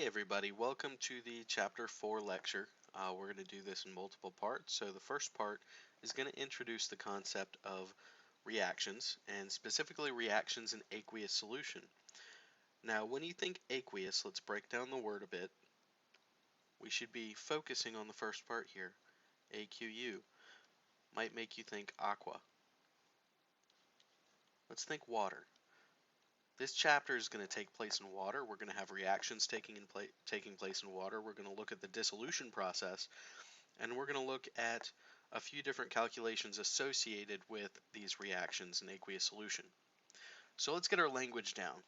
everybody, welcome to the Chapter 4 lecture. We're going to do this in multiple parts. So the first part is going to introduce the concept of reactions, and specifically reactions in aqueous solution. Now, when you think aqueous, let's break down the word a bit. We should be focusing on the first part here. AQU might make you think aqua. Let's think water. This chapter is going to take place in water. We're going to have reactions taking place in water. We're going to look at the dissolution process, and we're going to look at a few different calculations associated with these reactions in aqueous solution. So let's get our language down.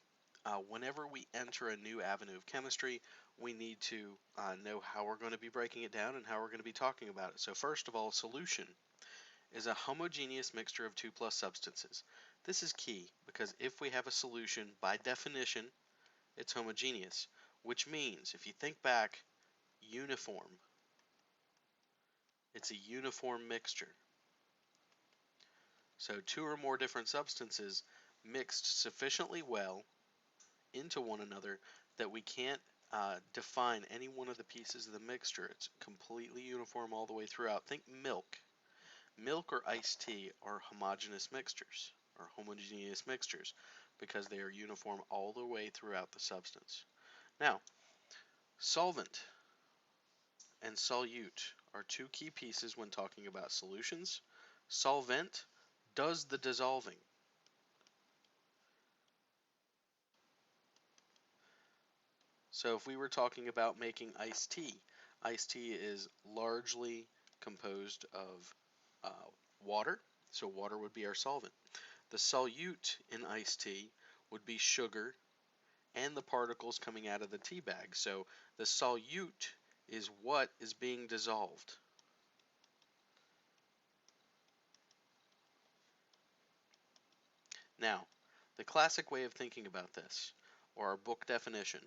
Whenever we enter a new avenue of chemistry, we need to know how we're going to be breaking it down and how we're going to be talking about it. So first of all, solution is a homogeneous mixture of 2+ substances. This is key because if we have a solution, by definition, it's homogeneous, which means if you think back, uniform, it's a uniform mixture. So two or more different substances mixed sufficiently well into one another that we can't define any one of the pieces of the mixture. It's completely uniform all the way throughout. Think milk. Milk or iced tea are homogeneous mixtures, or homogeneous mixtures, because they are uniform all the way throughout the substance. Now, solvent and solute are two key pieces when talking about solutions. Solvent does the dissolving. So if we were talking about making iced tea is largely composed of water, so water would be our solvent. The solute in iced tea would be sugar and the particles coming out of the tea bag. So the solute is what is being dissolved. Now, the classic way of thinking about this, or our book definition,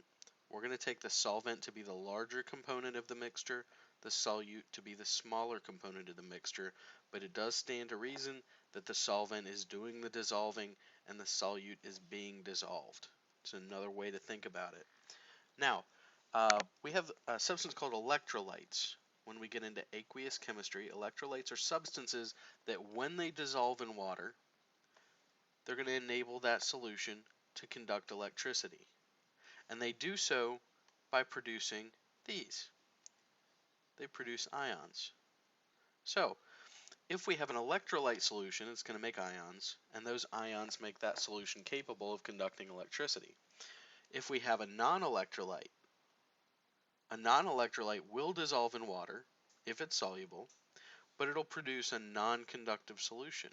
we're going to take the solvent to be the larger component of the mixture, the solute to be the smaller component of the mixture, but it does stand to reason that the solvent is doing the dissolving and the solute is being dissolved. It's another way to think about it. Now, we have a substance called electrolytes. When we get into aqueous chemistry, electrolytes are substances that when they dissolve in water, they're going to enable that solution to conduct electricity. And they do so by producing these. They produce ions. So, if we have an electrolyte solution, it's going to make ions, and those ions make that solution capable of conducting electricity. If we have a non-electrolyte will dissolve in water if it's soluble, but it'll produce a non-conductive solution,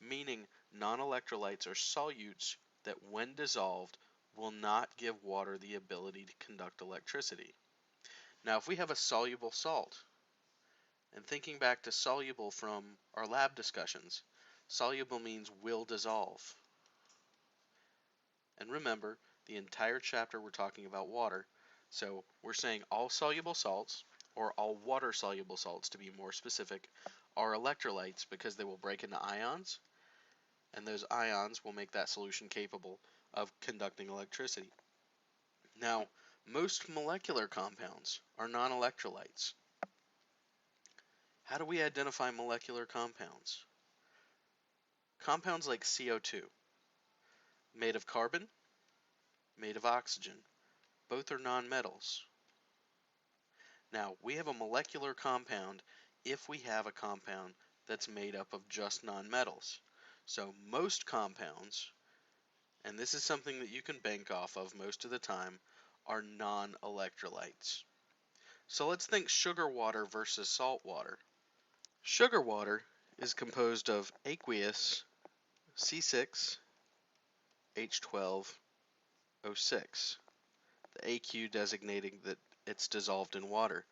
meaning non-electrolytes are solutes that when dissolved will not give water the ability to conduct electricity. Now if we have a soluble salt, and thinking back to soluble from our lab discussions, soluble means will dissolve. And remember, the entire chapter we're talking about water, so we're saying all soluble salts, or all water-soluble salts to be more specific, are electrolytes because they will break into ions, and those ions will make that solution capable of conducting electricity. Now, most molecular compounds are non-electrolytes. How do we identify molecular compounds? Compounds like CO2, made of carbon, made of oxygen, both are nonmetals. Now, we have a molecular compound if we have a compound that's made up of just nonmetals. So most compounds, and this is something that you can bank off of most of the time, are non-electrolytes. So let's think sugar water versus salt water. Sugar water is composed of aqueous C6H12O6, the AQ designating that it's dissolved in water.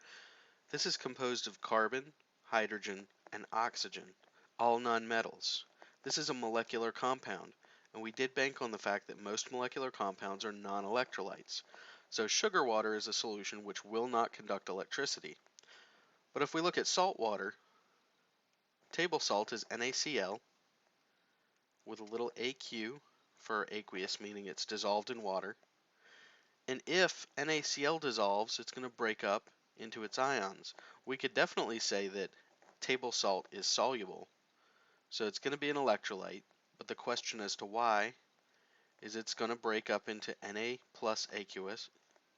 This is composed of carbon, hydrogen, and oxygen, all nonmetals. This is a molecular compound, and we did bank on the fact that most molecular compounds are non-electrolytes. So sugar water is a solution which will not conduct electricity. But if we look at salt water, table salt is NaCl with a little AQ for aqueous, meaning it's dissolved in water. And if NaCl dissolves, it's going to break up into its ions. We could definitely say that table salt is soluble. So it's going to be an electrolyte, but the question as to why is it's going to break up into Na plus aqueous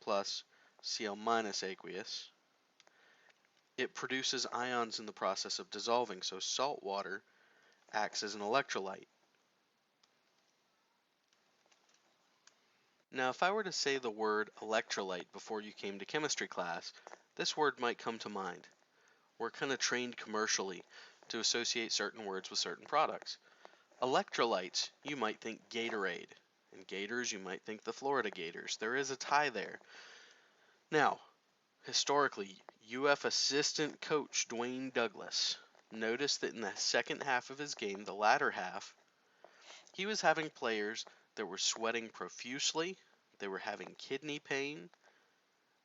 plus Cl minus aqueous. It produces ions in the process of dissolving, so salt water acts as an electrolyte. Now, if I were to say the word electrolyte before you came to chemistry class, this word might come to mind. We're kind of trained commercially to associate certain words with certain products. Electrolytes, you might think Gatorade, and Gators, you might think the Florida Gators. There is a tie there. Now, historically, UF assistant coach Dwayne Douglas noticed that in the second half of his game, the latter half, he was having players that were sweating profusely, they were having kidney pain,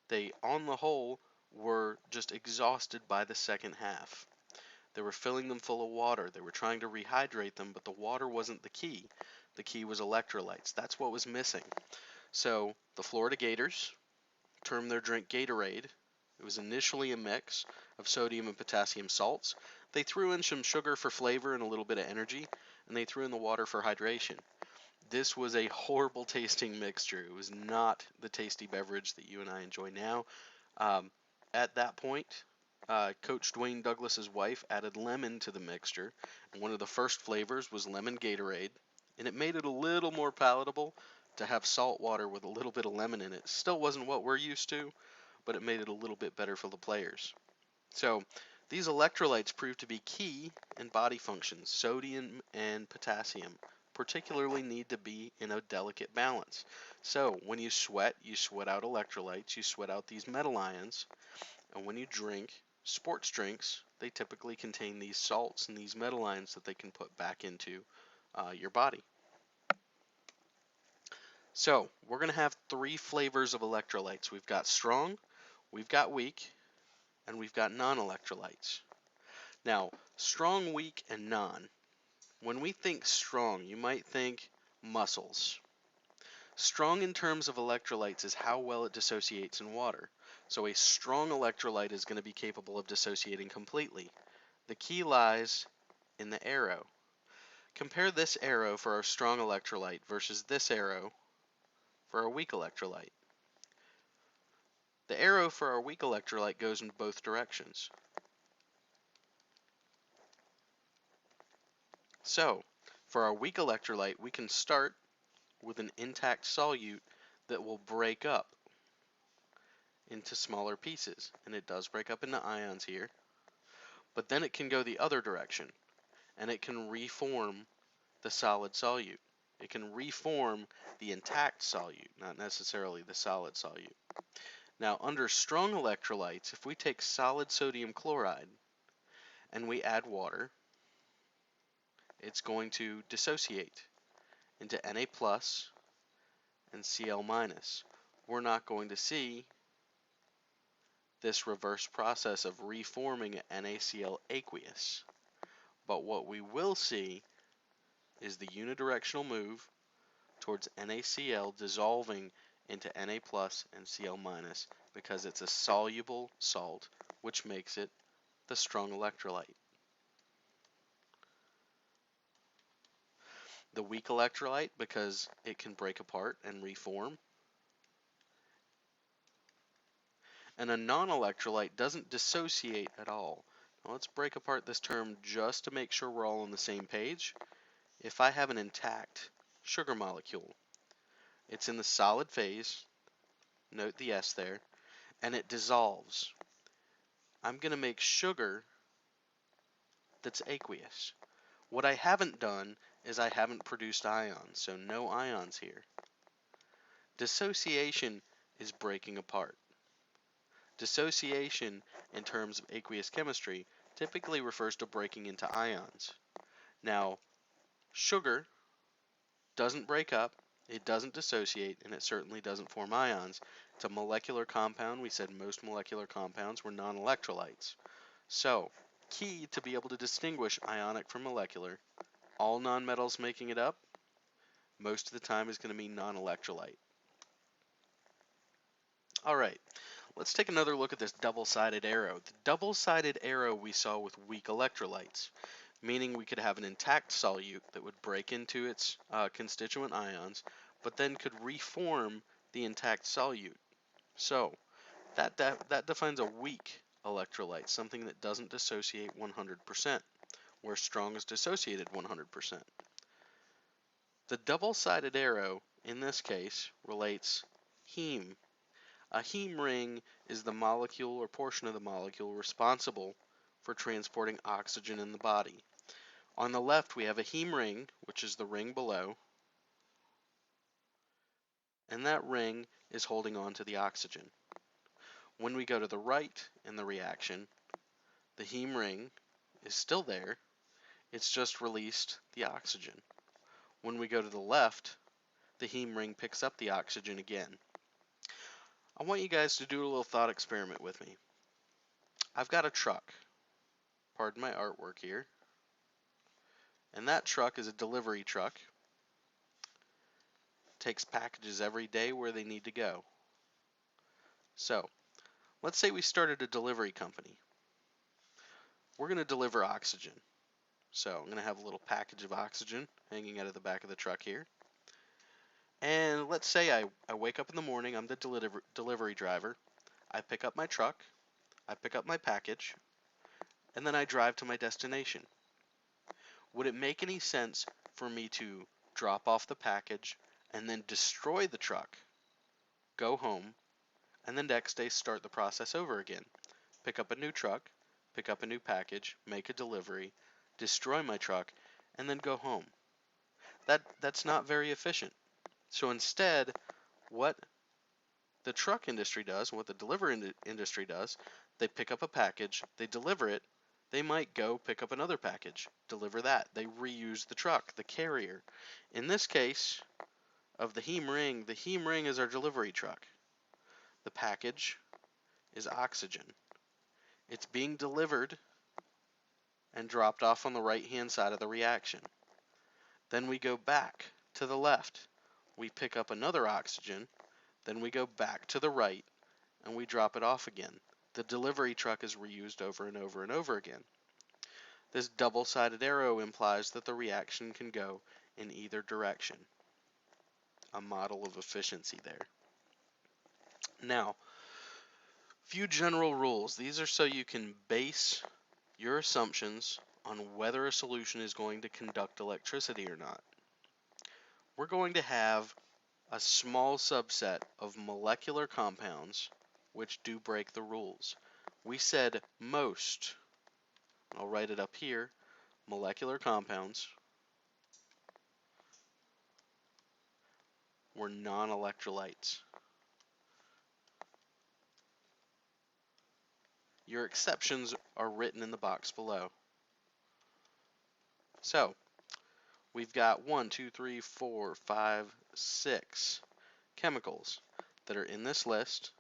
they, on the whole, were just exhausted by the second half. They were filling them full of water. They were trying to rehydrate them, but the water wasn't the key. The key was electrolytes. That's what was missing. So the Florida Gators termed their drink Gatorade. It was initially a mix of sodium and potassium salts. They threw in some sugar for flavor and a little bit of energy, and they threw in the water for hydration. This was a horrible tasting mixture. It was not the tasty beverage that you and I enjoy now. Um, at that point, Coach Dwayne Douglas's wife added lemon to the mixture, and one of the first flavors was lemon Gatorade, and it made it a little more palatable to have salt water with a little bit of lemon in it. Still wasn't what we're used to, but it made it a little bit better for the players. So these electrolytes proved to be key in body functions. Sodium and potassium particularly need to be in a delicate balance. So when you sweat out electrolytes, you sweat out these metal ions, and when you drink sports drinks, they typically contain these salts and these metal ions that they can put back into your body. So we're going to have three flavors of electrolytes. We've got strong, we've got weak, and we've got non-electrolytes. Now, strong, weak, and non. When we think strong, you might think muscles. Strong in terms of electrolytes is how well it dissociates in water. So a strong electrolyte is going to be capable of dissociating completely. The key lies in the arrow. Compare this arrow for our strong electrolyte versus this arrow for our weak electrolyte. The arrow for our weak electrolyte goes in both directions. So, for our weak electrolyte, we can start with an intact solute that will break up into smaller pieces. And it does break up into ions here. But then it can go the other direction, and it can reform the solid solute. It can reform the intact solute, not necessarily the solid solute. Now, under strong electrolytes, if we take solid sodium chloride and we add water, it's going to dissociate into Na plus and Cl minus. We're not going to see this reverse process of reforming NaCl aqueous. But what we will see is the unidirectional move towards NaCl dissolving into Na plus and Cl minus because it's a soluble salt, which makes it the strong electrolyte. The weak electrolyte because it can break apart and reform. And a non-electrolyte doesn't dissociate at all. Now let's break apart this term just to make sure we're all on the same page. If I have an intact sugar molecule, it's in the solid phase, note the S there, and it dissolves. I'm going to make sugar that's aqueous. What I haven't done is I haven't produced ions, so no ions here. Dissociation is breaking apart. Dissociation, in terms of aqueous chemistry, typically refers to breaking into ions. Now, sugar doesn't break up, it doesn't dissociate, and it certainly doesn't form ions. It's a molecular compound. We said most molecular compounds were non-electrolytes. So, key to be able to distinguish ionic from molecular, all nonmetals making it up, most of the time is going to be non-electrolyte. Alright, let's take another look at this double-sided arrow. The double-sided arrow we saw with weak electrolytes, meaning we could have an intact solute that would break into its constituent ions, but then could reform the intact solute. So that defines a weak electrolyte, something that doesn't dissociate 100%, where strong is dissociated 100%. The double-sided arrow, in this case, relates heme. A heme ring is the molecule or portion of the molecule responsible for transporting oxygen in the body. On the left, we have a heme ring, which is the ring below, and that ring is holding on to the oxygen. When we go to the right in the reaction, the heme ring is still there, it's just released the oxygen. When we go to the left, the heme ring picks up the oxygen again. I want you guys to do a little thought experiment with me. I've got a truck, pardon my artwork here, and that truck is a delivery truck. Takes packages every day where they need to go. So, let's say we started a delivery company. We're going to deliver oxygen. So, I'm going to have a little package of oxygen hanging out of the back of the truck here. And let's say I wake up in the morning, I'm the delivery driver. I pick up my truck, I pick up my package, and then I drive to my destination. Would it make any sense for me to drop off the package and then destroy the truck, go home, and then next day start the process over again? Pick up a new truck, pick up a new package, make a delivery, destroy my truck, and then go home. That's not very efficient. So instead, what the truck industry does, what the delivery industry does, they pick up a package, they deliver it, they might go pick up another package, deliver that. They reuse the truck, the carrier. In this case of the heme ring is our delivery truck. The package is oxygen. It's being delivered and dropped off on the right-hand side of the reaction. Then we go back to the left. We pick up another oxygen. Then we go back to the right and we drop it off again. The delivery truck is reused over and over and over again. This double-sided arrow implies that the reaction can go in either direction. A model of efficiency there. Now, few general rules. These are so you can base your assumptions on whether a solution is going to conduct electricity or not. We're going to have a small subset of molecular compounds which do break the rules. We said most, I'll write it up here, molecular compounds were non-electrolytes. Your exceptions are written in the box below. So, we've got 1, 2, 3, 4, 5, 6 chemicals that are in this list.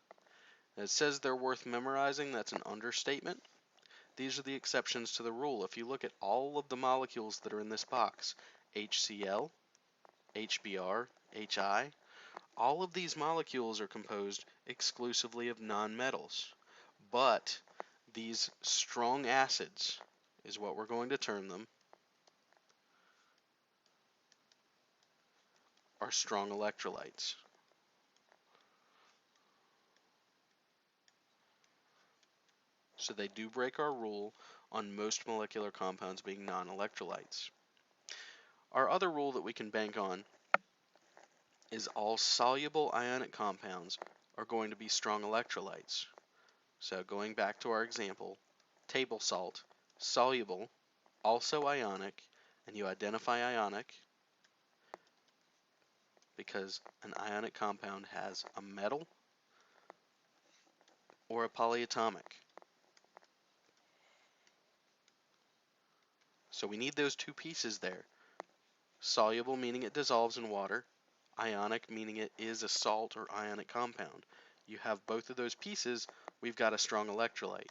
It says they're worth memorizing. That's an understatement. These are the exceptions to the rule. If you look at all of the molecules that are in this box, HCl, HBr, HI, all of these molecules are composed exclusively of nonmetals. But these strong acids is what we're going to term them, are strong electrolytes. So they do break our rule on most molecular compounds being non-electrolytes. Our other rule that we can bank on is all soluble ionic compounds are going to be strong electrolytes. So going back to our example, table salt, soluble, also ionic, and you identify ionic because an ionic compound has a metal or a polyatomic. So we need those two pieces there. Soluble meaning it dissolves in water, ionic meaning it is a salt or ionic compound. You have both of those pieces, we've got a strong electrolyte.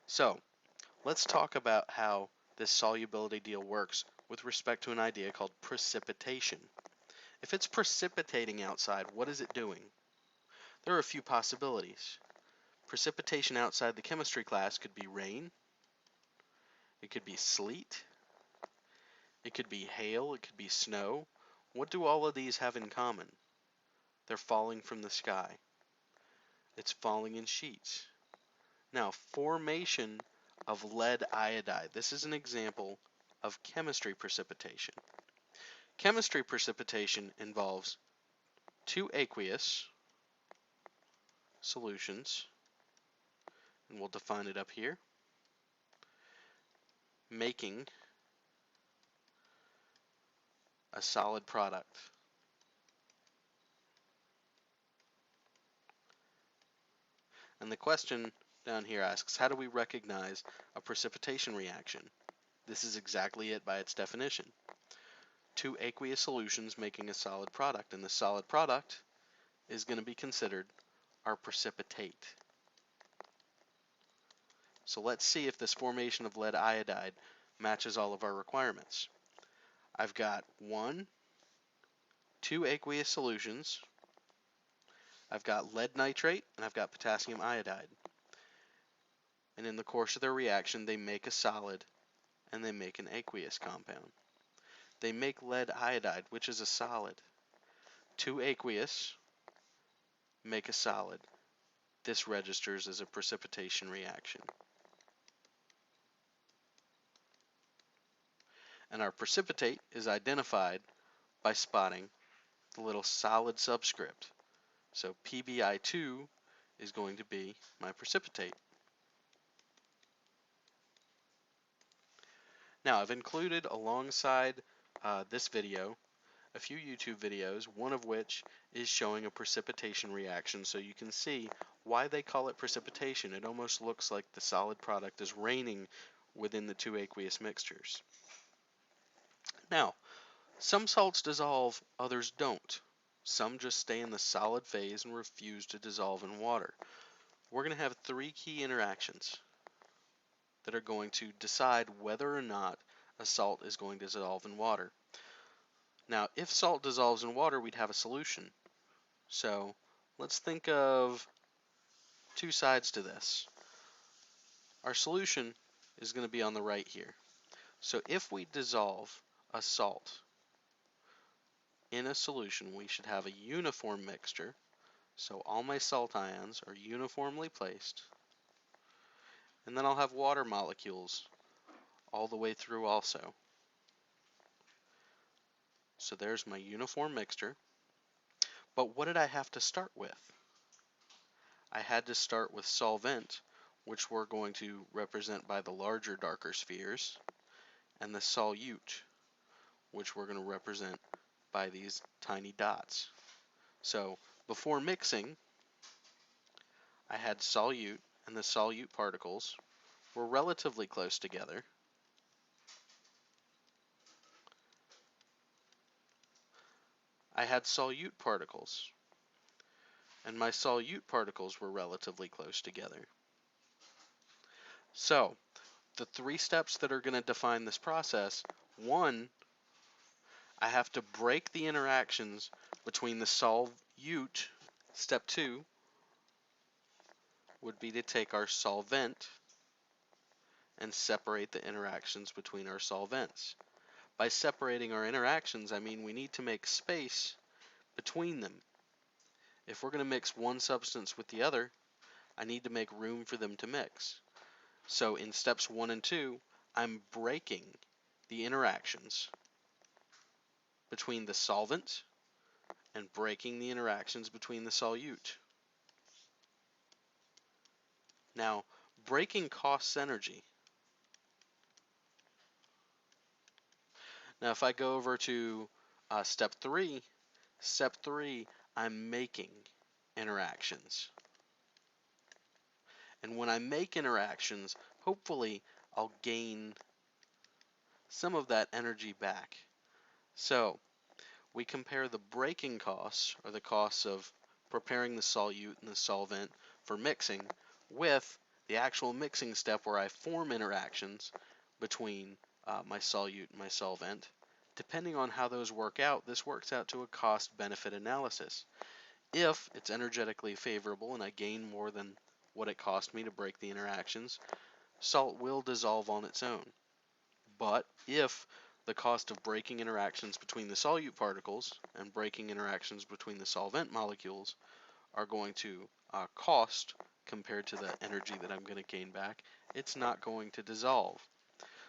So let's talk about how this solubility deal works with respect to an idea called precipitation. If it's precipitating outside, what is it doing? There are a few possibilities. Precipitation outside the chemistry class could be rain, it could be sleet, it could be hail, it could be snow. What do all of these have in common? They're falling from the sky. It's falling in sheets. Now, formation of lead iodide. This is an example of chemistry precipitation. Chemistry precipitation involves two aqueous solutions, and we'll define it up here, making a solid product. And the question down here asks, how do we recognize a precipitation reaction? This is exactly it by its definition. Two aqueous solutions making a solid product, and the solid product is going to be considered our precipitate. So let's see if this formation of lead iodide matches all of our requirements. I've got two aqueous solutions, I've got lead nitrate, and I've got potassium iodide. And in the course of their reaction, they make a solid and they make an aqueous compound. They make lead iodide, which is a solid. Two aqueous make a solid. This registers as a precipitation reaction. And our precipitate is identified by spotting the little solid subscript. So PbI2 is going to be my precipitate. Now, I've included alongside this video a few YouTube videos, one of which is showing a precipitation reaction, so you can see why they call it precipitation. It almost looks like the solid product is raining within the two aqueous mixtures. Now, some salts dissolve, others don't. Some just stay in the solid phase and refuse to dissolve in water. We're going to have three key interactions that are going to decide whether or not a salt is going to dissolve in water. Now, if salt dissolves in water, we'd have a solution. So let's think of two sides to this. Our solution is going to be on the right here. So if we dissolve a salt in a solution, we should have a uniform mixture. So all my salt ions are uniformly placed. And then I'll have water molecules all the way through also. So there's my uniform mixture. But what did I have to start with? I had to start with solvent, which we're going to represent by the larger, darker spheres, and the solute, which we're going to represent by these tiny dots. So before mixing, I had solute, and the solute particles were relatively close together. I had solute particles, and my solute particles were relatively close together. So the three steps that are going to define this process: one, I have to break the interactions between the solute. Step two would be to take our solvent and separate the interactions between our solvents. By separating our interactions, I mean we need to make space between them. If we're going to mix one substance with the other, I need to make room for them to mix. So in steps 1 and 2, I'm breaking the interactions between the solvent and breaking the interactions between the solute. Now, breaking costs energy. Now, if I go over to step 3, I'm making interactions. And when I make interactions, hopefully I'll gain some of that energy back. So we compare the breaking costs, or the costs of preparing the solute and the solvent for mixing, with the actual mixing step where I form interactions between my solute and my solvent. Depending on how those work out, this works out to a cost-benefit analysis. If it's energetically favorable and I gain more than what it cost me to break the interactions, salt will dissolve on its own. But if the cost of breaking interactions between the solute particles and breaking interactions between the solvent molecules are going to cost compared to the energy that I'm going to gain back, it's not going to dissolve.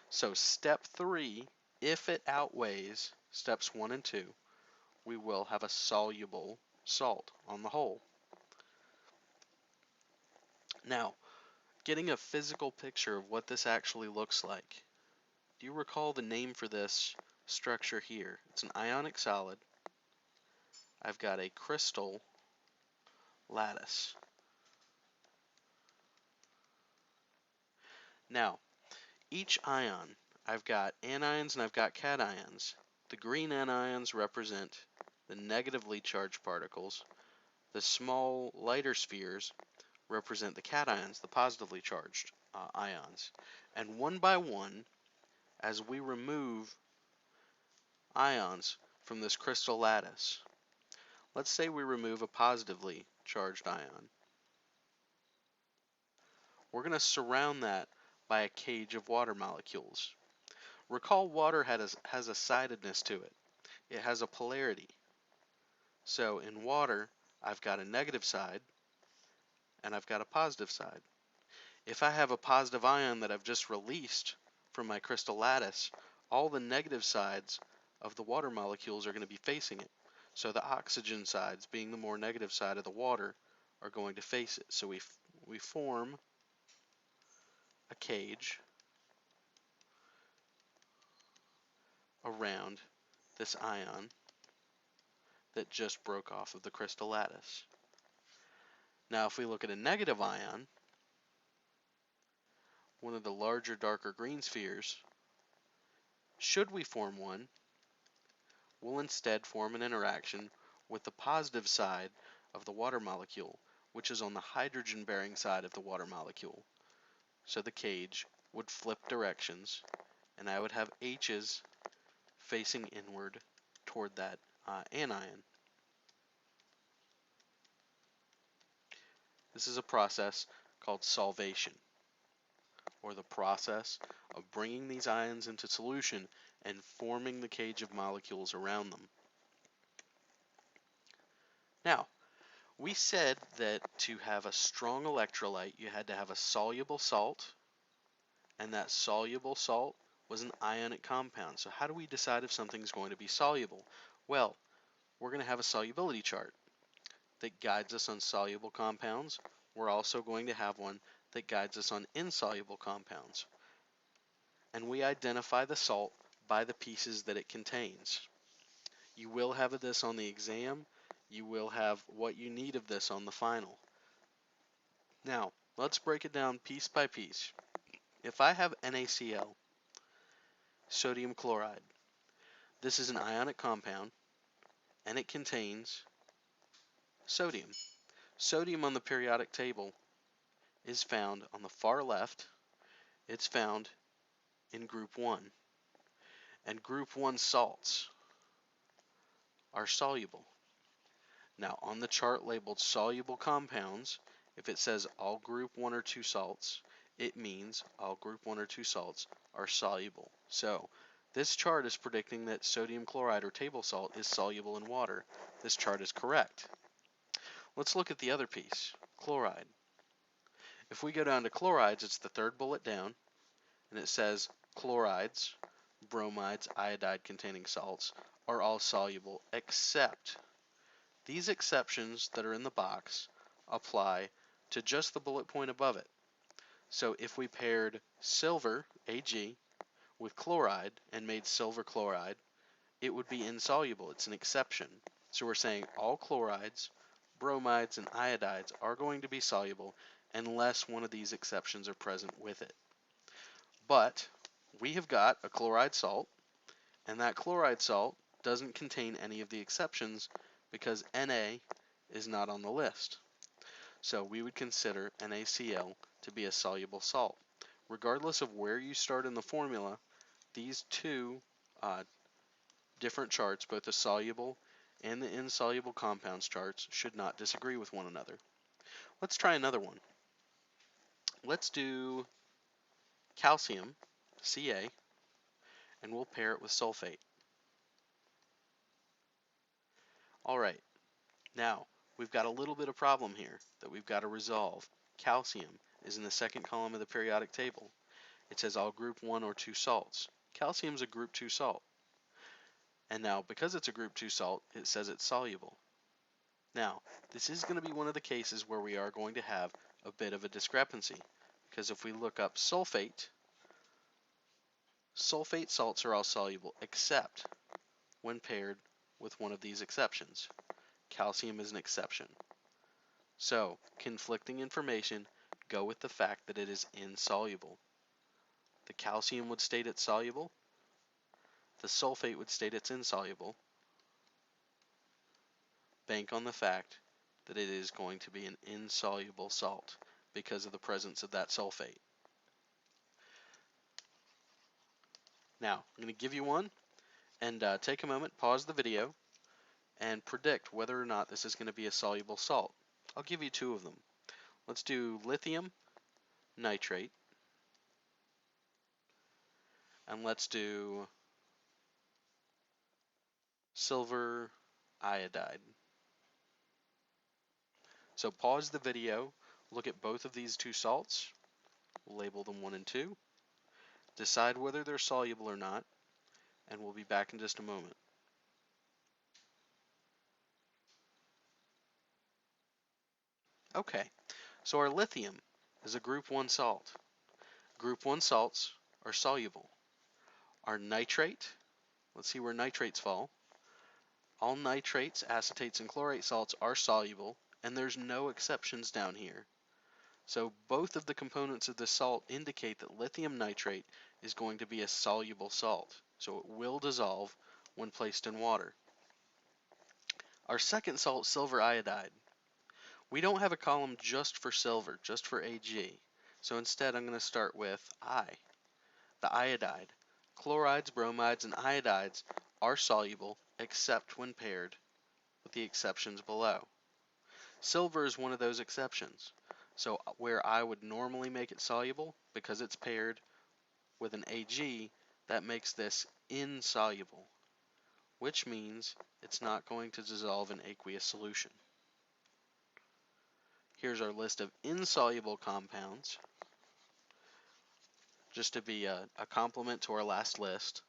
So step 3, if it outweighs steps 1 and 2, we will have a soluble salt on the whole. Now, getting a physical picture of what this actually looks like. Do you recall the name for this structure here? It's an ionic solid. I've got a crystal lattice. Now, each ion, I've got anions and I've got cations. The green anions represent the negatively charged particles. The small lighter spheres represent the cations, the positively charged ions. And one by one, as we remove ions from this crystal lattice, let's say we remove a positively charged ion. We're going to surround that by a cage of water molecules. Recall water has a sidedness to it. It has a polarity. So in water, I've got a negative side and I've got a positive side. If I have a positive ion that I've just released from my crystal lattice, all the negative sides of the water molecules are going to be facing it. So the oxygen sides, being the more negative side of the water, are going to face it. So we form a cage around this ion that just broke off of the crystal lattice. Now if we look at a negative ion, one of the larger darker green spheres, should we form one, we'll instead form an interaction with the positive side of the water molecule, which is on the hydrogen-bearing side of the water molecule. So the cage would flip directions, and I would have H's facing inward toward that anion. This is a process called solvation, or the process of bringing these ions into solution and forming the cage of molecules around them. Now, we said that to have a strong electrolyte, you had to have a soluble salt, and that soluble salt was an ionic compound. So how do we decide if something's going to be soluble? Well, we're going to have a solubility chart that guides us on soluble compounds. We're also going to have one that guides us on insoluble compounds. And we identify the salt by the pieces that it contains. You will have this on the exam. You will have what you need of this on the final. Now, let's break it down piece by piece. If I have NaCl, sodium chloride, this is an ionic compound, and it contains sodium. Sodium on the periodic table is found on the far left. It's found in group 1. And group 1 salts are soluble. Now, on the chart labeled soluble compounds, if it says all group 1 or 2 salts, it means all group 1 or 2 salts are soluble. So, this chart is predicting that sodium chloride or table salt is soluble in water. This chart is correct. Let's look at the other piece, chloride. If we go down to chlorides, it's the third bullet down, and it says chlorides, bromides, iodide-containing salts are all soluble, except these exceptions that are in the box apply to just the bullet point above it. So if we paired silver, Ag, with chloride and made silver chloride, it would be insoluble. It's an exception. So we're saying all chlorides, bromides, and iodides are going to be soluble unless one of these exceptions are present with it. But we have got a chloride salt, and that chloride salt doesn't contain any of the exceptions because Na is not on the list. So we would consider NaCl to be a soluble salt. Regardless of where you start in the formula, these two different charts, both the soluble and the insoluble compounds charts should not disagree with one another. Let's try another one. Let's do calcium, Ca, and we'll pair it with sulfate. All right, now we've got a little bit of problem here that we've got to resolve. Calcium is in the second column of the periodic table. It says all group 1 or 2 salts. Calcium is a group 2 salt. And now, because it's a group 2 salt, it says it's soluble. Now, this is going to be one of the cases where we are going to have a bit of a discrepancy, because if we look up sulfate, sulfate salts are all soluble except when paired with one of these exceptions. Calcium is an exception. So, conflicting information, go with the fact that it is insoluble. The calcium would state it's soluble, the sulfate would state it's insoluble. Bank on the fact that it is going to be an insoluble salt because of the presence of that sulfate. Now, I'm going to give you one, and take a moment, pause the video, and predict whether or not this is going to be a soluble salt. I'll give you two of them. Let's do lithium nitrate, and let's do silver iodide. So pause the video, look at both of these two salts, label them 1 and 2, decide whether they're soluble or not, and we'll be back in just a moment. Okay, so our lithium is a group 1 salt. Group 1 salts are soluble. Our nitrate, let's see where nitrates fall. All nitrates, acetates, and chlorate salts are soluble, and there's no exceptions down here. So both of the components of the salt indicate that lithium nitrate is going to be a soluble salt. So it will dissolve when placed in water. Our second salt, silver iodide. We don't have a column just for silver, just for Ag. So instead I'm going to start with I, the iodide. Chlorides, bromides, and iodides are soluble except when paired with the exceptions below. Silver is one of those exceptions. So where I would normally make it soluble, because it's paired with an Ag, that makes this insoluble, which means it's not going to dissolve in aqueous solution. Here's our list of insoluble compounds, just to be a complement to our last list.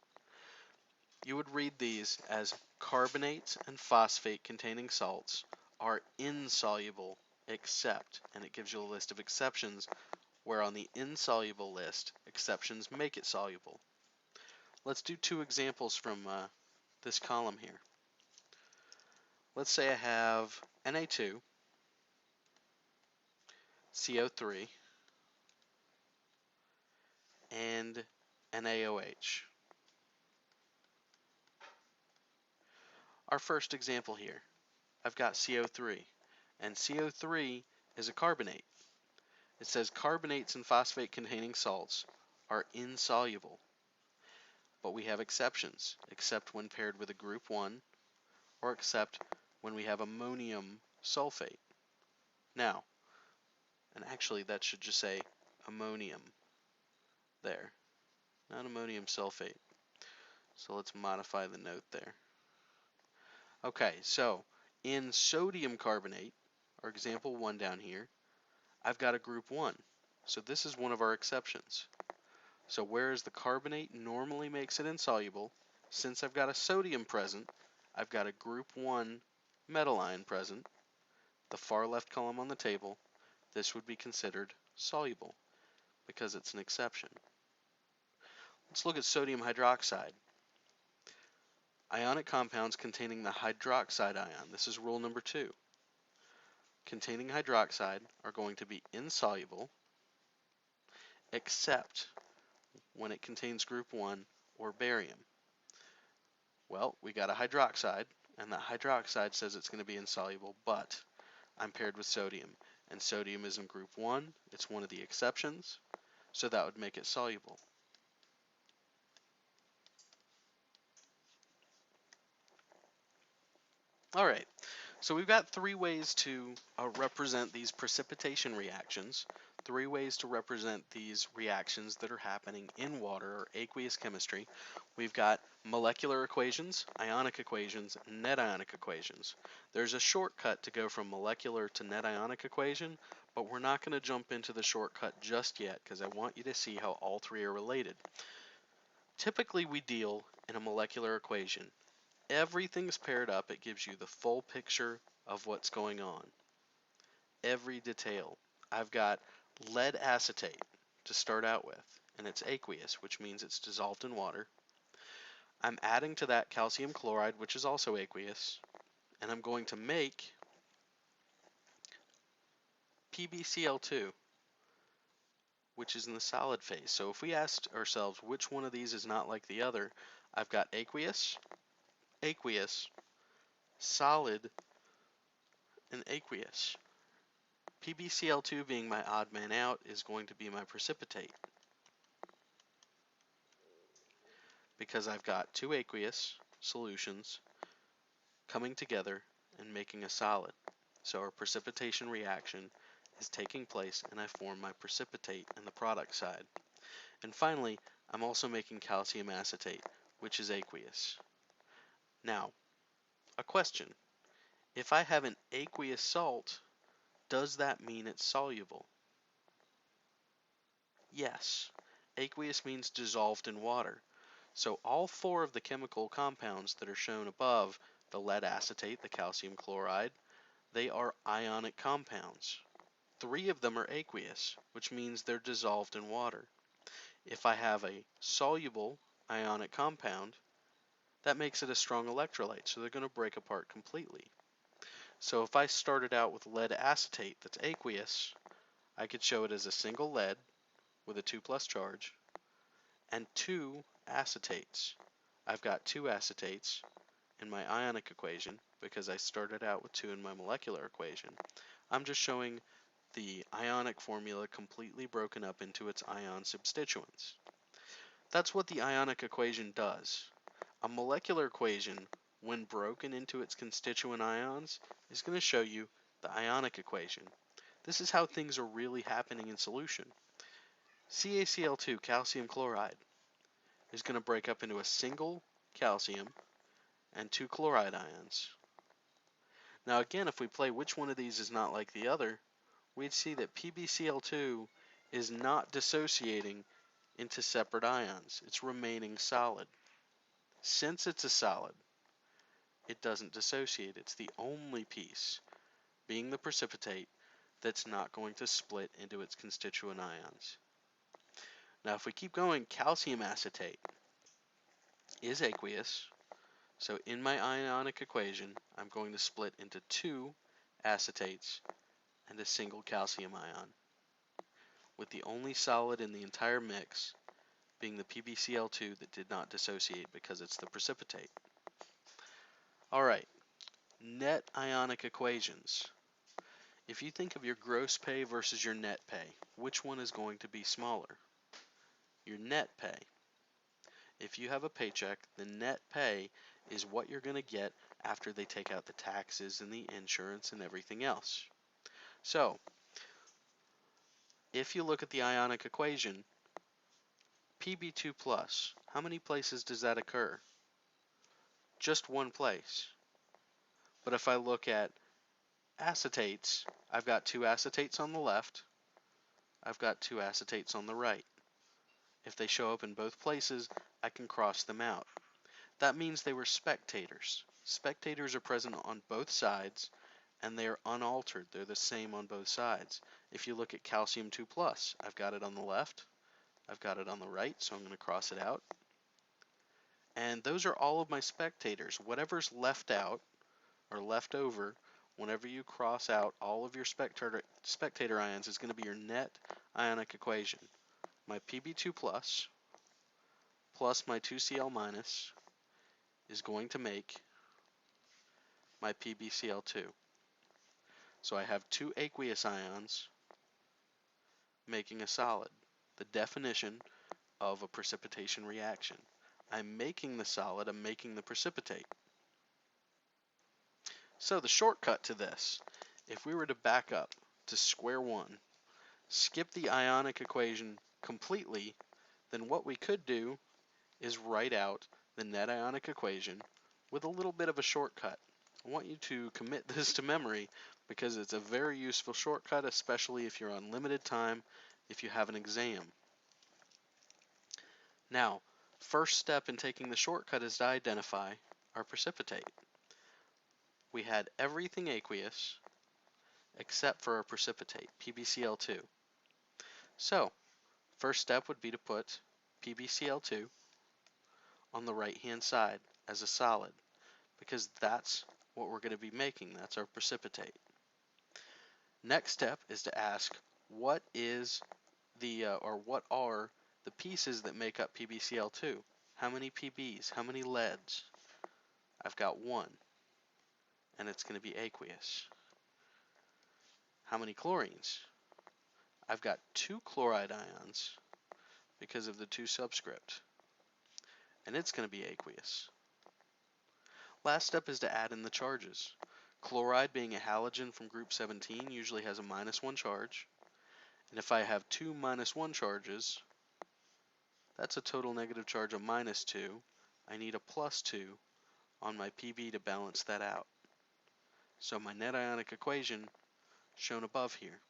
You would read these as carbonate and phosphate containing salts are insoluble except, and it gives you a list of exceptions where on the insoluble list, exceptions make it soluble. Let's do two examples from this column here. Let's say I have Na2, CO3, and NaOH. Our first example here, I've got CO3, and CO3 is a carbonate. It says carbonates and phosphate containing salts are insoluble, but we have exceptions, except when paired with a group 1 or except when we have ammonium sulfate. Now, and actually that should just say ammonium there, not ammonium sulfate. So let's modify the note there. Okay, so in sodium carbonate, our example 1 down here, I've got a group 1. So this is one of our exceptions. So whereas the carbonate normally makes it insoluble, since I've got a sodium present, I've got a group 1 metal ion present, the far left column on the table, this would be considered soluble because it's an exception. Let's look at sodium hydroxide. Ionic compounds containing the hydroxide ion, this is rule number 2. Containing hydroxide are going to be insoluble except when it contains group 1 or barium. Well, we got a hydroxide, and that hydroxide says it's going to be insoluble, but I'm paired with sodium, and sodium is in group 1, it's one of the exceptions, so that would make it soluble. All right, so we've got three ways to represent these precipitation reactions, three ways to represent these reactions that are happening in water or aqueous chemistry. We've got molecular equations, ionic equations, net ionic equations. There's a shortcut to go from molecular to net ionic equation, but we're not going to jump into the shortcut just yet because I want you to see how all three are related. Typically, we deal in a molecular equation. Everything's paired up. It gives you the full picture of what's going on. Every detail. I've got lead acetate to start out with, and it's aqueous, which means it's dissolved in water. I'm adding to that calcium chloride, which is also aqueous, and I'm going to make PbCl2, which is in the solid phase. So if we asked ourselves which one of these is not like the other, I've got aqueous, aqueous, solid, and aqueous. PbCl2 being my odd man out is going to be my precipitate because I've got two aqueous solutions coming together and making a solid. So our precipitation reaction is taking place and I form my precipitate in the product side. And finally, I'm also making calcium acetate, which is aqueous. Now, a question. If I have an aqueous salt, does that mean it's soluble? Yes. Aqueous means dissolved in water. So all four of the chemical compounds that are shown above, the lead acetate, the calcium chloride, they are ionic compounds. Three of them are aqueous, which means they're dissolved in water. If I have a soluble ionic compound, that makes it a strong electrolyte, so they're going to break apart completely. So if I started out with lead acetate that's aqueous, I could show it as a single lead with a 2+ charge and two acetates. I've got two acetates in my ionic equation because I started out with two in my molecular equation. I'm just showing the ionic formula completely broken up into its ion substituents. That's what the ionic equation does. A molecular equation, when broken into its constituent ions, is going to show you the ionic equation. This is how things are really happening in solution. CaCl2, calcium chloride, is going to break up into a single calcium and two chloride ions. Now again, if we play which one of these is not like the other, we'd see that PbCl2 is not dissociating into separate ions. It's remaining solid. Since it's a solid, it doesn't dissociate. It's the only piece, being the precipitate, that's not going to split into its constituent ions. Now if we keep going, calcium acetate is aqueous. So in my ionic equation, I'm going to split into two acetates and a single calcium ion, with the only solid in the entire mix being the PbCl2 that did not dissociate because it's the precipitate. Alright, net ionic equations. If you think of your gross pay versus your net pay, which one is going to be smaller? Your net pay. If you have a paycheck, the net pay is what you're going to get after they take out the taxes and the insurance and everything else. So, if you look at the ionic equation, Pb2+, how many places does that occur? Just one place. But if I look at acetates, I've got two acetates on the left, I've got two acetates on the right. If they show up in both places, I can cross them out. That means they were spectators. Spectators are present on both sides, and they are unaltered. They're the same on both sides. If you look at calcium 2+, I've got it on the left, I've got it on the right, so I'm going to cross it out. And those are all of my spectators. Whatever's left out, or left over, whenever you cross out all of your spectator ions is going to be your net ionic equation. My Pb2+ plus my 2Cl minus is going to make my PbCl2. So I have two aqueous ions making a solid. The definition of a precipitation reaction. I'm making the solid, I'm making the precipitate. So the shortcut to this, if we were to back up to square one, skip the ionic equation completely, then what we could do is write out the net ionic equation with a little bit of a shortcut. I want you to commit this to memory because it's a very useful shortcut, especially if you're on limited time, if you have an exam. Now, first step in taking the shortcut is to identify our precipitate. We had everything aqueous except for our precipitate, PbCl2. So, first step would be to put PbCl2 on the right-hand side as a solid, because that's what we're going to be making. That's our precipitate. Next step is to ask what is what are the pieces that make up PbCl2? How many PBs? How many leads? I've got one, and it's going to be aqueous. How many chlorines? I've got two chloride ions because of the 2 subscript, and it's going to be aqueous. Last step is to add in the charges. Chloride, being a halogen from group 17, usually has a -1 charge. And if I have 2 -1 charges, that's a total negative charge of -2. I need a +2 on my PB to balance that out. So my net ionic equation shown above here.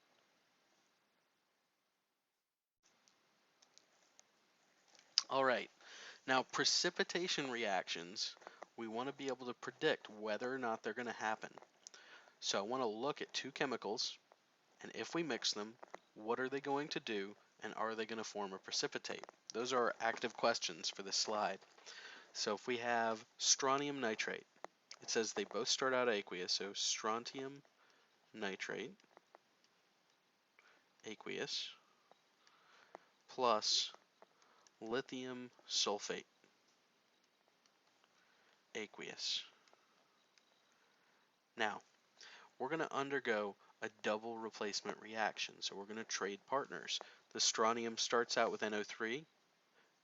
Alright, now precipitation reactions, we want to be able to predict whether or not they're going to happen. So I want to look at 2 chemicals, and if we mix them, what are they going to do, and are they going to form a precipitate? Those are active questions for this slide. So if we have strontium nitrate, it says they both start out aqueous, so strontium nitrate, aqueous, plus lithium sulfate, aqueous. Now, we're going to undergo a double replacement reaction, so we're going to trade partners. The strontium starts out with NO3,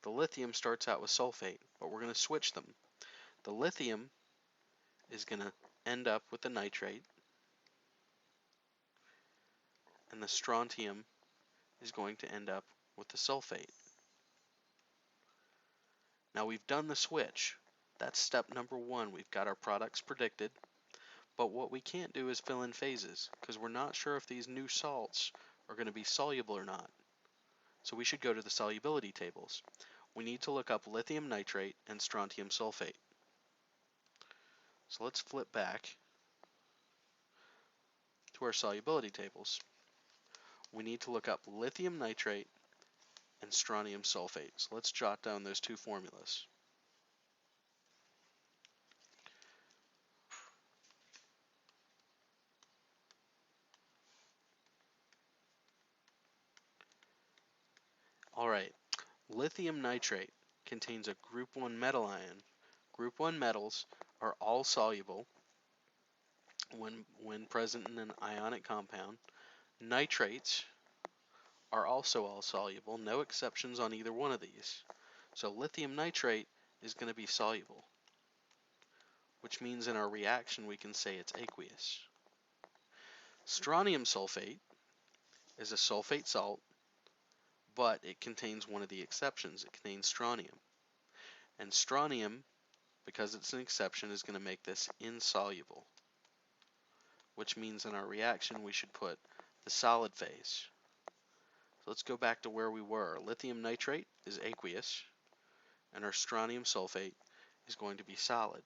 the lithium starts out with sulfate, but we're going to switch them. The lithium is going to end up with the nitrate, and the strontium is going to end up with the sulfate. Now we've done the switch. That's step number 1. We've got our products predicted, but what we can't do is fill in phases because we're not sure if these new salts are going to be soluble or not. So we should go to the solubility tables. We need to look up lithium nitrate and strontium sulfate. So let's flip back to our solubility tables. We need to look up lithium nitrate and strontium sulfate. So let's jot down those 2 formulas. Alright, lithium nitrate contains a group 1 metal ion. Group 1 metals are all soluble when present in an ionic compound. Nitrates are also all soluble, no exceptions on either one of these. So lithium nitrate is going to be soluble, which means in our reaction we can say it's aqueous. Strontium sulfate is a sulfate salt, but it contains one of the exceptions. It contains strontium. And strontium, because it's an exception, is going to make this insoluble, which means in our reaction we should put the solid phase. So let's go back to where we were. Lithium nitrate is aqueous, and our strontium sulfate is going to be solid.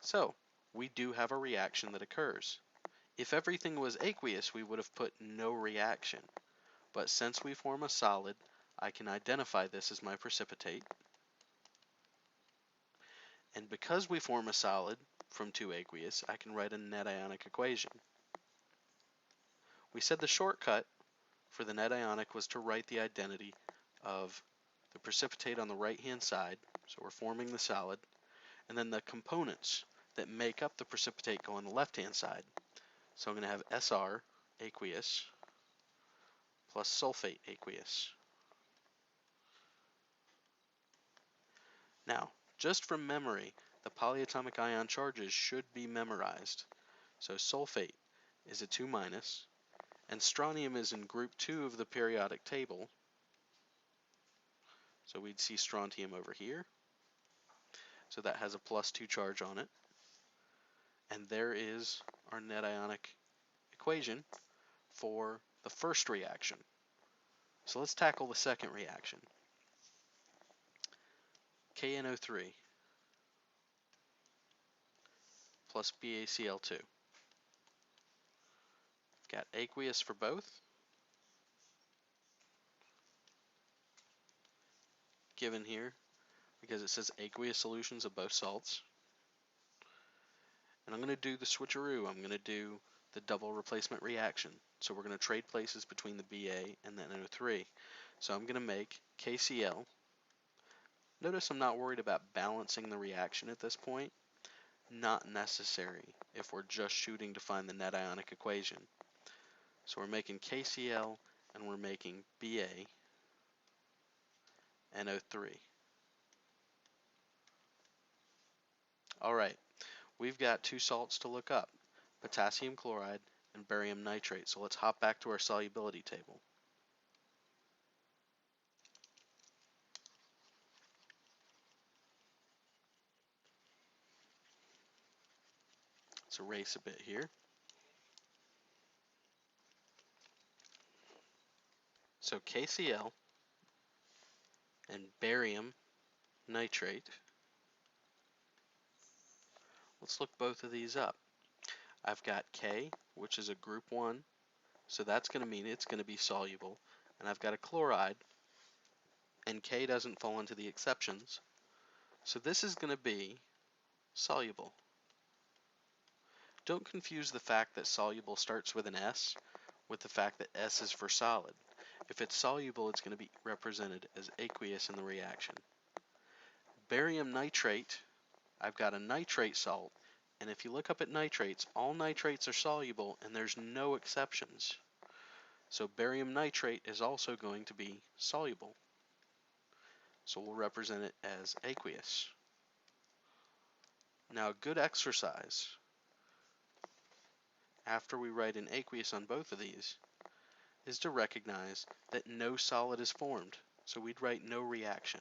So, we do have a reaction that occurs. If everything was aqueous, we would have put no reaction. But since we form a solid, I can identify this as my precipitate. And because we form a solid from 2 aqueous, I can write a net ionic equation. We said the shortcut for the net ionic was to write the identity of the precipitate on the right-hand side, so we're forming the solid, and then the components that make up the precipitate go on the left-hand side. So I'm going to have Sr aqueous plus sulfate aqueous. Now, just from memory, the polyatomic ion charges should be memorized. So sulfate is a 2 minus, and strontium is in group 2 of the periodic table. So we'd see strontium over here. So that has a +2 charge on it. And there is our net ionic equation for the first reaction. So let's tackle the second reaction. KNO3 plus BaCl2. Got aqueous for both, given here because it says aqueous solutions of both salts. And I'm going to do the switcheroo. I'm going to do the double replacement reaction. So we're going to trade places between the Ba and the NO3. So I'm going to make KCl. Notice I'm not worried about balancing the reaction at this point. Not necessary if we're just shooting to find the net ionic equation. So we're making KCl and we're making BaNO3. Alright, we've got two salts to look up, potassium chloride and barium nitrate. So let's hop back to our solubility table. Let's erase a bit here. So KCl and barium nitrate. Let's look both of these up. I've got K, which is a group 1, so that's going to mean it's going to be soluble. And I've got a chloride, and K doesn't fall into the exceptions. So this is going to be soluble. Don't confuse the fact that soluble starts with an S with the fact that S is for solid. If it's soluble, it's going to be represented as aqueous in the reaction. Barium nitrate, I've got a nitrate salt, and if you look up at nitrates, all nitrates are soluble and there's no exceptions. So barium nitrate is also going to be soluble. So we'll represent it as aqueous. Now a good exercise after we write an aqueous on both of these is to recognize that no solid is formed. So we'd write no reaction.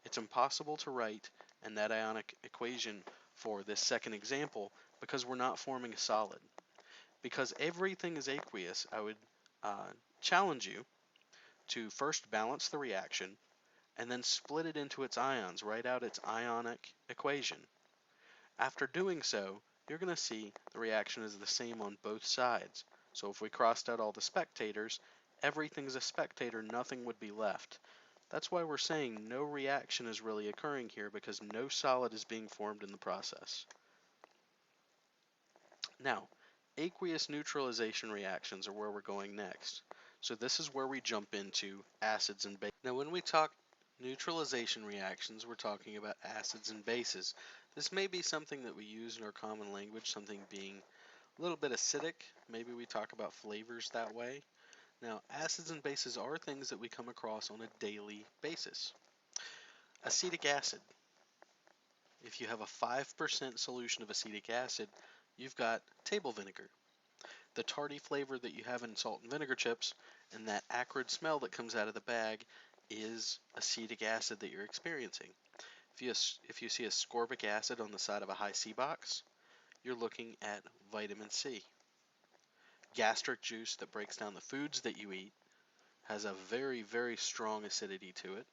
It's impossible to write a net ionic equation for this second example because we're not forming a solid. Because everything is aqueous, I would challenge you to first balance the reaction and then split it into its ions, write out its ionic equation. After doing so, you're going to see the reaction is the same on both sides. So if we crossed out all the spectators, everything's a spectator, nothing would be left. That's why we're saying no reaction is really occurring here, because no solid is being formed in the process. Now, aqueous neutralization reactions are where we're going next. So this is where we jump into acids and bases. Now when we talk neutralization reactions, we're talking about acids and bases. This may be something that we use in our common language, something being a little bit acidic. Maybe we talk about flavors that way. Now, acids and bases are things that we come across on a daily basis. Acetic acid. If you have a 5% solution of acetic acid, you've got table vinegar. The tarty flavor that you have in salt and vinegar chips and that acrid smell that comes out of the bag is acetic acid that you're experiencing. If you see ascorbic acid on the side of a high C box, you're looking at vitamin C. Gastric juice that breaks down the foods that you eat has a very, very strong acidity to it,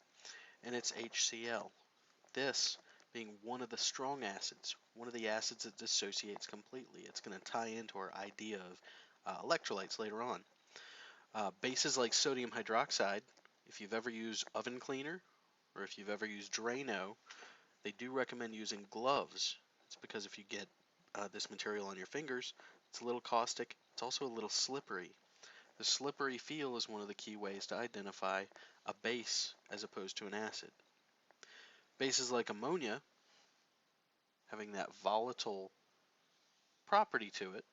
and it's HCl. This being one of the strong acids, one of the acids that dissociates completely. It's going to tie into our idea of electrolytes later on. Bases like sodium hydroxide, if you've ever used oven cleaner or if you've ever used Drano, they do recommend using gloves. It's because if you get this material on your fingers, it's a little caustic. It's also a little slippery. The slippery feel is one of the key ways to identify a base as opposed to an acid. Bases like ammonia, having that volatile property to it,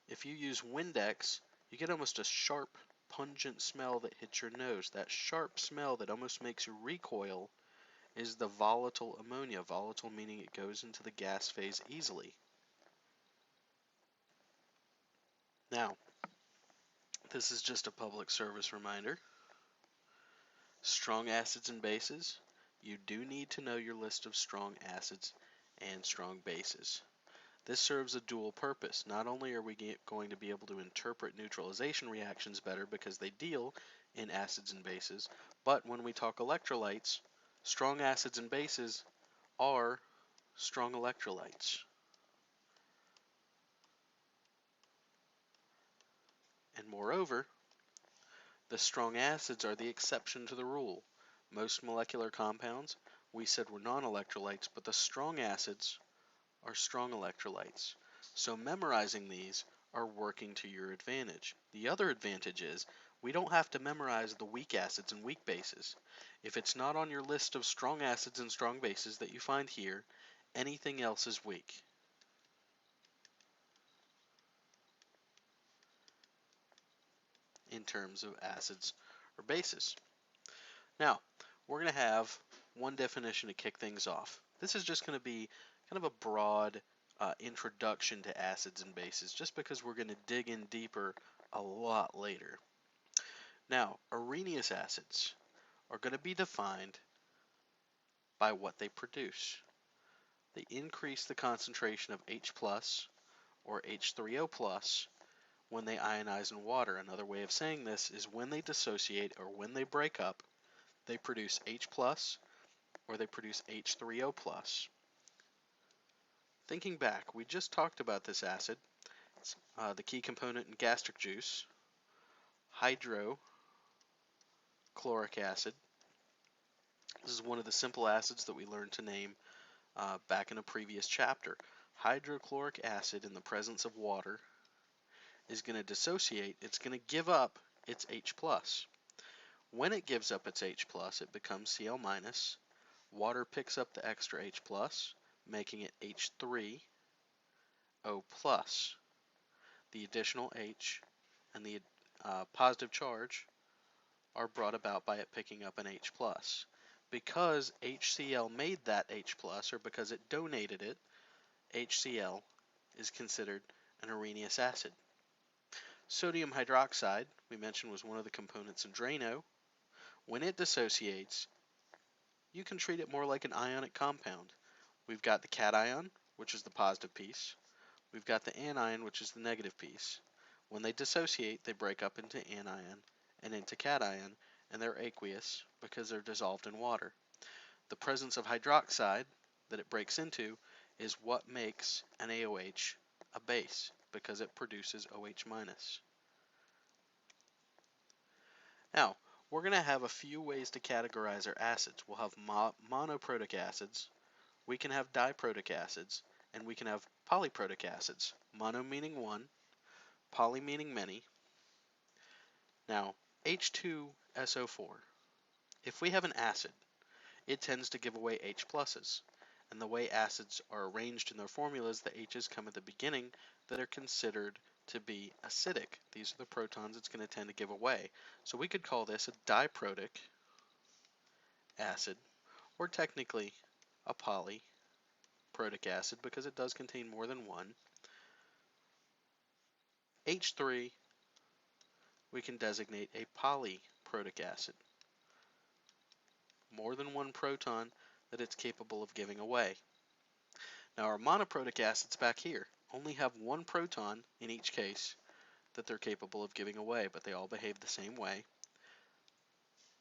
if you use Windex, you get almost a sharp, pungent smell that hits your nose. That sharp smell that almost makes you recoil is the volatile ammonia. Volatile meaning it goes into the gas phase easily. Now, this is just a public service reminder. Strong acids and bases. You do need to know your list of strong acids and strong bases. This serves a dual purpose. Not only are we going to be able to interpret neutralization reactions better because they deal in acids and bases, but when we talk electrolytes, strong acids and bases are strong electrolytes. And moreover, the strong acids are the exception to the rule. Most molecular compounds we said were non-electrolytes, but the strong acids are strong electrolytes. So memorizing these are working to your advantage. The other advantage is we don't have to memorize the weak acids and weak bases. If it's not on your list of strong acids and strong bases that you find here, anything else is weak. In terms of acids or bases. Now, we're going to have one definition to kick things off. This is just going to be kind of a broad introduction to acids and bases, just because we're going to dig in deeper a lot later. Now, Arrhenius acids are going to be defined by what they produce. They increase the concentration of H plus or H3O plus when they ionize in water. Another way of saying this is when they dissociate or when they break up, they produce H plus or they produce H3O plus. Thinking back, we just talked about this acid. It's the key component in gastric juice, hydrochloric acid. This is one of the simple acids that we learned to name back in a previous chapter. Hydrochloric acid in the presence of water is going to dissociate. It's going to give up its H plus. When it gives up its H plus, it becomes Cl minus. Water picks up the extra H plus, making it H3O plus. The additional H and the positive charge are brought about by it picking up an H plus. Because HCl made that H plus, or because it donated it, HCl is considered an Arrhenius acid. Sodium hydroxide, we mentioned, was one of the components in Drano. When it dissociates, you can treat it more like an ionic compound. We've got the cation, which is the positive piece. We've got the anion, which is the negative piece. When they dissociate, they break up into anion and into cation, and they're aqueous because they're dissolved in water. The presence of hydroxide that it breaks into is what makes an AOH a base, because it produces OH minus. Now, we're going to have a few ways to categorize our acids. We'll have monoprotic acids, we can have diprotic acids, and we can have polyprotic acids. Mono meaning one, poly meaning many. Now, H2SO4. If we have an acid, it tends to give away H pluses. And the way acids are arranged in their formulas, the H's come at the beginning that are considered to be acidic. These are the protons it's going to tend to give away. So we could call this a diprotic acid, or technically a polyprotic acid because it does contain more than one. H3 we can designate a polyprotic acid. More than one proton that it's capable of giving away. Now our monoprotic acids back here only have one proton in each case that they're capable of giving away, but they all behave the same way.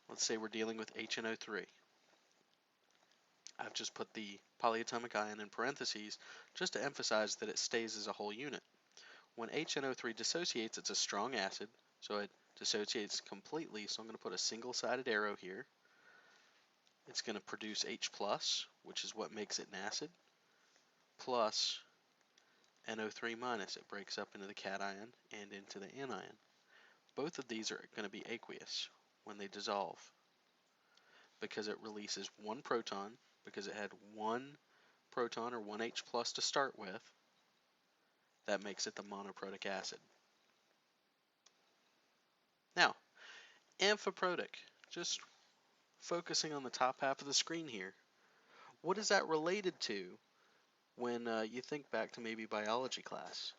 Let's say we're dealing with HNO3. I've just put the polyatomic ion in parentheses just to emphasize that it stays as a whole unit. When HNO3 dissociates, it's a strong acid, so it dissociates completely, so I'm going to put a single-sided arrow here. It's going to produce H+, which is what makes it an acid, plus NO3-. It breaks up into the cation and into the anion. Both of these are going to be aqueous when they dissolve because it releases one proton, because it had one proton or one H+ to start with. That makes it the monoprotic acid. Now, amphiprotic, just focusing on the top half of the screen here. What is that related to when you think back to maybe biology class?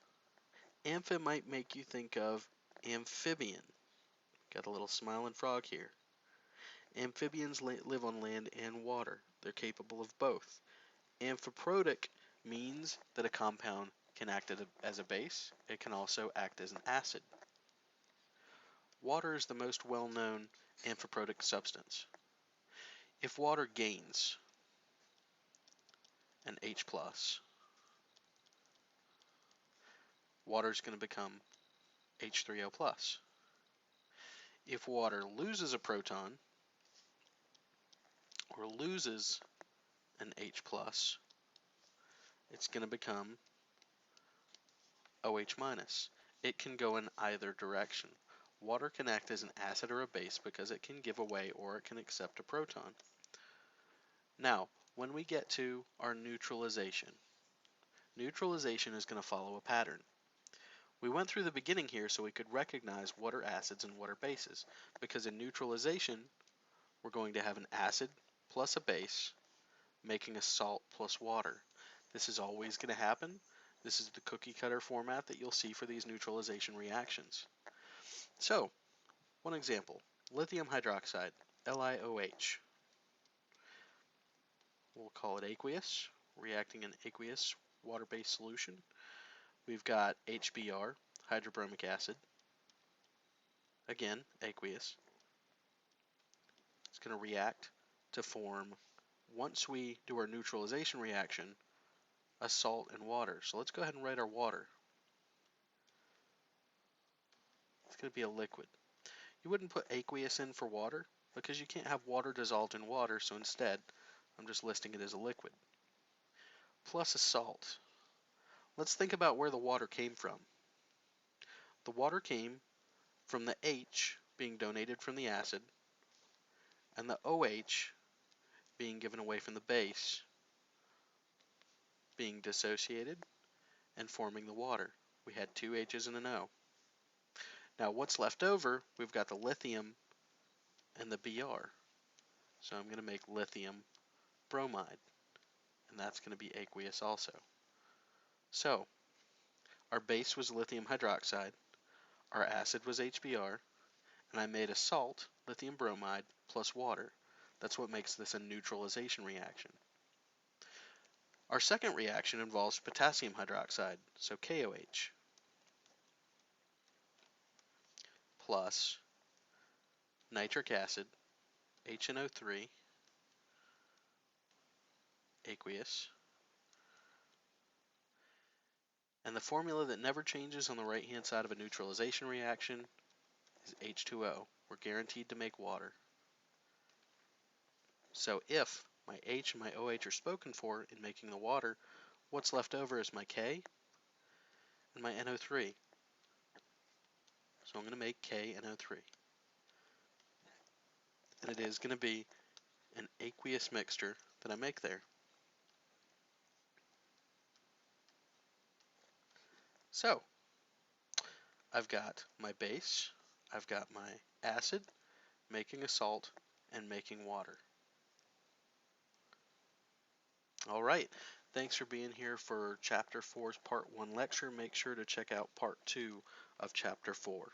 Amphib might make you think of amphibian. Got a little smiling frog here. Amphibians live on land and water. They're capable of both. Amphiprotic means that a compound can act as a base. It can also act as an acid. Water is the most well-known amphiprotic substance. If water gains an H+, water is going to become H3O+. If water loses a proton or loses an H+, it's going to become OH-. It can go in either direction. Water can act as an acid or a base because it can give away or it can accept a proton. Now, when we get to our neutralization, neutralization is going to follow a pattern. We went through the beginning here so we could recognize what are acids and what are bases, because in neutralization, we're going to have an acid plus a base making a salt plus water. This is always going to happen. This is the cookie cutter format that you'll see for these neutralization reactions. So, one example, lithium hydroxide, LiOH. We'll call it aqueous, reacting in aqueous water-based solution. We've got HBr, hydrobromic acid. Again, aqueous. It's going to react to form, once we do our neutralization reaction, a salt and water. So let's go ahead and write our water. It's going to be a liquid. You wouldn't put aqueous in for water because you can't have water dissolved in water, so instead I'm just listing it as a liquid. Plus a salt. Let's think about where the water came from. The water came from the H being donated from the acid and the OH being given away from the base, being dissociated and forming the water. We had two H's and an O. Now what's left over, we've got the lithium and the Br. So I'm going to make lithium bromide, and that's going to be aqueous also. So our base was lithium hydroxide, our acid was HBr, and I made a salt, lithium bromide, plus water. That's what makes this a neutralization reaction. Our second reaction involves potassium hydroxide, so KOH, plus nitric acid, HNO3, aqueous, and the formula that never changes on the right hand side of a neutralization reaction is H2O. We're guaranteed to make water. So if my H and my OH are spoken for in making the water, what's left over is my K and my NO3. So I'm going to make KNO3. And it is going to be an aqueous mixture that I make there. So I've got my base, I've got my acid, making a salt, and making water. Alright, thanks for being here for Chapter 4's Part 1 lecture. Make sure to check out Part 2 of Chapter 4.